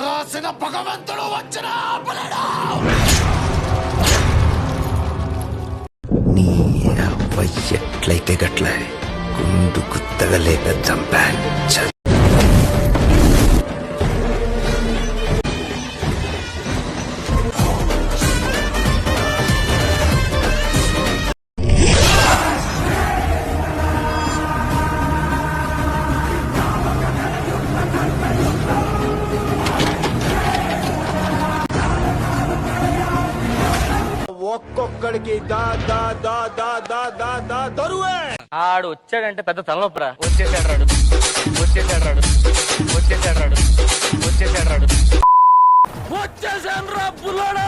రాసిన భగవంతుడు వచ్చిన నీ ఎట్లయితే గట్ల గుండు గుత్తగలేక చంపాను. ఒక్కొక్కడికి దరువే. ఆడు వచ్చాడంటే పెద్ద తలనొప్పరా. వచ్చేసాడు వచ్చేసాను రా పుల్లాడా.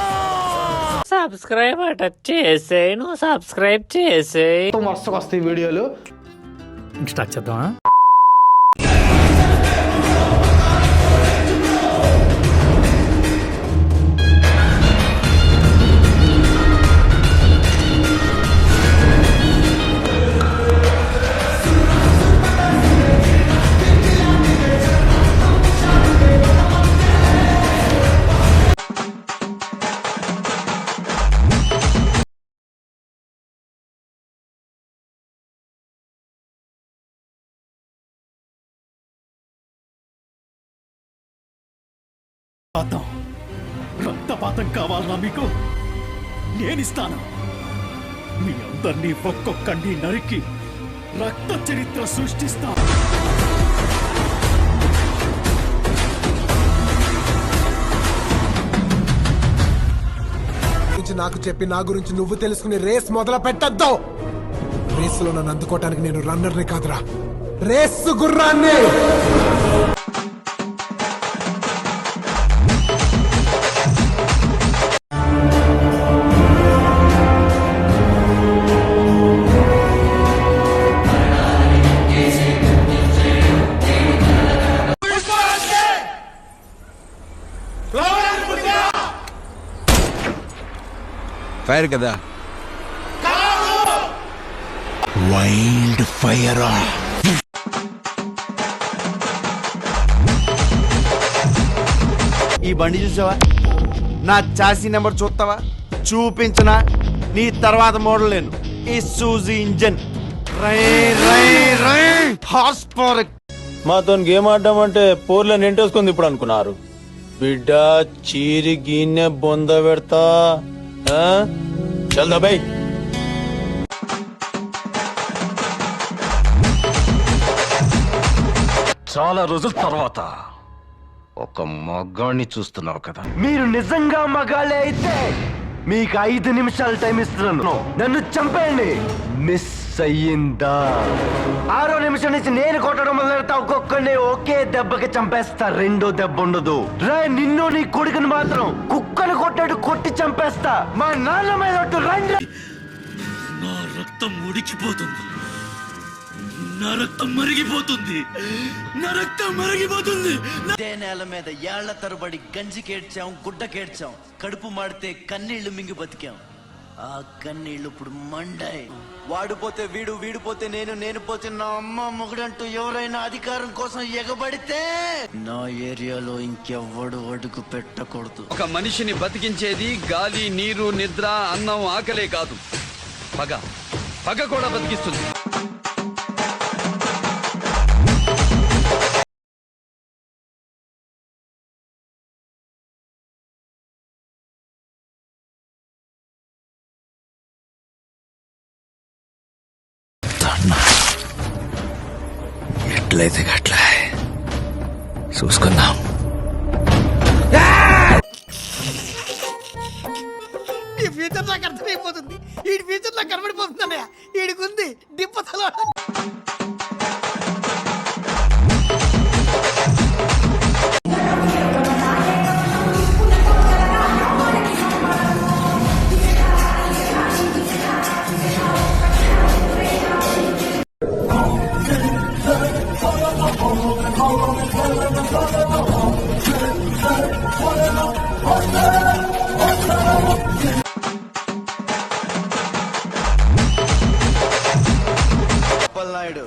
సబ్స్క్రైబ్ అట చేసే, నువ్వు సబ్స్క్రైబ్ చేసే. మస్తుగా వస్తాయి వీడియోలు. స్టార్ట్ చేద్దామా? రక్తపాతం కావాలన్నా మీకు నేనిస్తాను. మీ అందరినీ ఒక్కొక్కడిని నరికి రక్త చరిత్ర సృష్టిస్తా. నాకు చెప్పి నా గురించి నువ్వు తెలుసుకుని రేస్ మొదలు పెట్టద్దు. రేసులో నన్ను అందుకోవటానికి నేను రన్నర్ని కాదురా, రేసు గుర్రాన్ని. ఫైర్ కదా, వైల్డ్ ఫైర్. ఈ బండి చూసావా? నా చాసీ నెంబర్ చూస్తావా? చూపించనా? నీ తర్వాత మోడల్ నేను. ఈ సూజీ ఇంజన్ మాతో గేమ్ ఆడడం అంటే పోర్లో నింటేసుకుంది ఇప్పుడు అనుకున్నారు. బిడ్డ చీరి గిన్నె బొంద పెడతా. చల్దా బై. చాలా రోజుల తర్వాత ఒక మగాన్ని చూస్తున్నావు కదా. మీరు నిజంగా మగాళ్ళే అయితే మీకు 5 నిమిషాలు టైం ఇస్తున్నాను. నన్ను చంపేయండి. మిస్ అయ్యిందా? 6వ నిమిషం నుంచి నేను కొట్టడం మొదలెడతా. ఒక్కొక్కడిని ఒకే దెబ్బకి చంపేస్తా. రెండో దెబ్బ ఉండదు. నిన్ను నీ కొడుకుని మాత్రం కుక్కను కొట్టాడు కొట్టి చంపేస్తా. మా నాన్న మీద రండి. నా రక్తం ఉడికిపోతుంది, నా రక్తం మరిగిపోతుంది, నా రక్తం మరిగిపోతుంది. ఇదే నేల మీద ఏళ్ల తరబడి గంజికేడ్చాం, గుడ్డకేడ్చాం, కడుపు మాడితే కన్నీళ్లు మింగి బతికాం. ఆ కన్నీళ్లు ఇప్పుడు మండాయి. వాడిపోతే వీడు, వీడిపోతే నేను, నేను పోతే నా అమ్మ మొగుడంటూ ఎవరైనా అధికారం కోసం ఎగబడితే నా ఏరియాలో ఇంకెవ్వడు అడుగు పెట్టకూడదు. ఒక మనిషిని బతికించేది గాలి, నీరు, నిద్ర, అన్నం, ఆకలే కాదు, పగ. పగ కూడా బతికిస్తుంది. ఎట్లయితే గట్ల చూసుకుందాం. ఈ ఫ్యూచర్ నాకు అర్థమైపోతుంది. ఈ ఫ్యూచర్ నాకు కనబడిపోతుందన్నయ్య. ఈడికుంది డిప్పతలో. నాయుడు,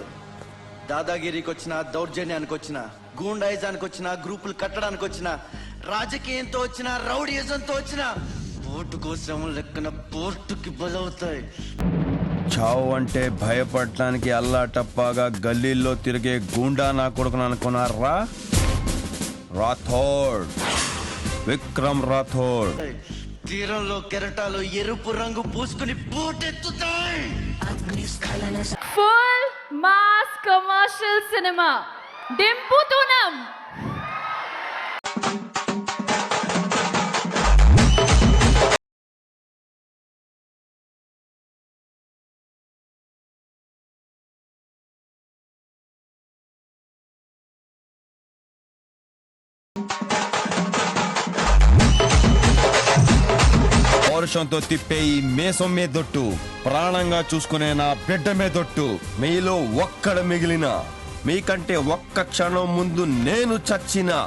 దాదా గూండాగిరికి వచ్చినా దౌర్జన్యానికి వచ్చినా గూండాయిజానికి వచ్చినా గ్రూపులు కట్టడానికి వచ్చినా రాజకీయంతో వచ్చినా రౌడీయిజంతో వచ్చినా ఓటు కోసం లెక్కన పోర్టుకి బలవుతాయి. చావు అంటే భయపడటానికి అల్లాటప్పాగా గల్లీల్లో తిరిగే గూండా నా కొడుకును అనుకున్నారా? రాథోడ్, విక్రమ్ రాథోడ్. తీరంలో కెరటాలు ఎరుపు రంగు పూసుకుని పోటెత్తుతాయి. ఫుల్ మాస్ కమర్షియల్ సినిమా డింపుతూనం. పౌరుషంతో తిప్పే ఈ మేసం మీదొట్టు, ప్రాణంగా చూసుకునే నా బిడ్డ మీదొట్టు. మీలో ఒక్కడ మిగిలిన, మీకంటే ఒక్క క్షణం ముందు నేను చచ్చినా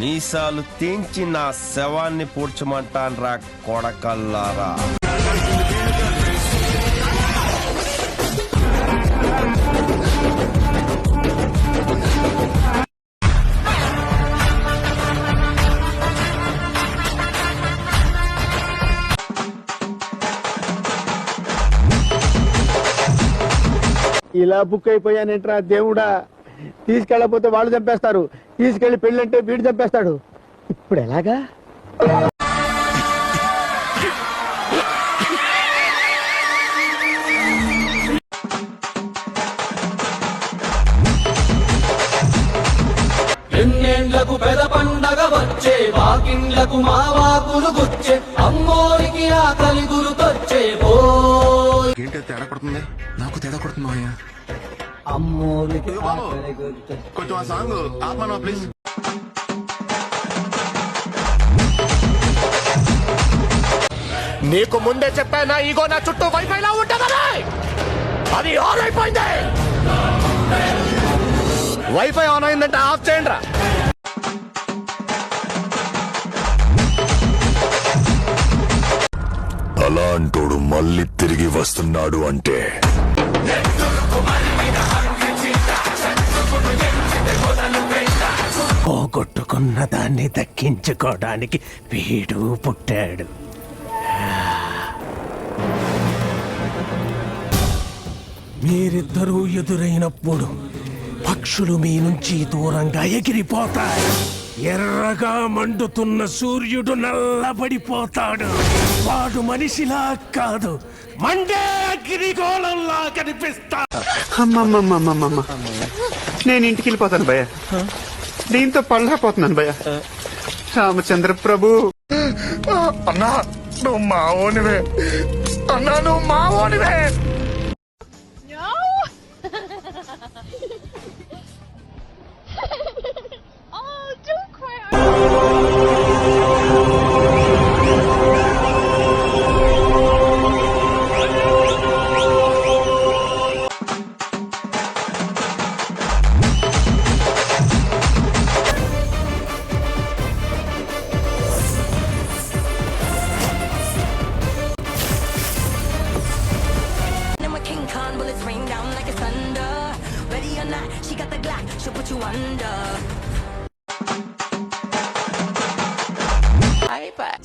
మీసాలు తీంచి నా శవాన్ని పూడ్చమంటాన్రా కొడకల్లారా. ఇలా బుక్ అయిపోయానేంట్రా దేవుడా. తీసుకెళ్ళకపోతే వాళ్ళు చంపేస్తారు, తీసుకెళ్లి పెళ్ళంటే వీడు చంపేస్తాడు. ఇప్పుడు ఎలాగా? ఎన్నేళ్లకు పెద పండగ వచ్చే వాకిండ్లకు మావాకులు గుచ్చే అమ్మోరికి ఆకలి గురుకొచ్చే ఏంటి తేడా కొడుతుంది? నాకు తేడా కొడుతుంది మాయా. కొంచెం ఆ సాంగ్ ఆపమా ప్లీజ్. నీకు ముందే చెప్పానా ఇగో నా చుట్టూ వైఫై లా ఉంటుందని. అది ఆన్ అయిపోయింది. వైఫై ఆన్ అయిందంటే ఆఫ్ చేయండి రా. అలాంటోడు మళ్ళీ తిరిగి వస్తున్నాడు అంటే పోగొట్టుకున్న దాన్ని దక్కించుకోవడానికి వీడు పుట్టాడు. మీరిద్దరూ ఎదురైనప్పుడు పక్షులు మీ నుంచి దూరంగా ఎగిరిపోతాయి. ఎర్రగా మండుతున్న సూర్యుడు నల్లబడిపోతాడు. వాడు మనిషిలా కాదు, మండే అగ్నిగోళంలా కనిపిస్తాడు. అమ్మమ్మమ్మమ్మమ్మ, నేను ఇంటికి వెళ్ళిపోతాను భయ్య. దీంతో పళ్ళపోతున్నాను భయ్య. రామచంద్ర ప్రభు. అన్నా నువ్వు మావోనివే. అన్నా నువ్వు మావోనివే.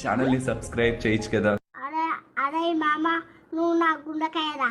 ఛానల్ ని సబ్స్క్రైబ్ చేయొచ్చు కదా. అరే మామ, నువ్వు నా గుండెకాయరా.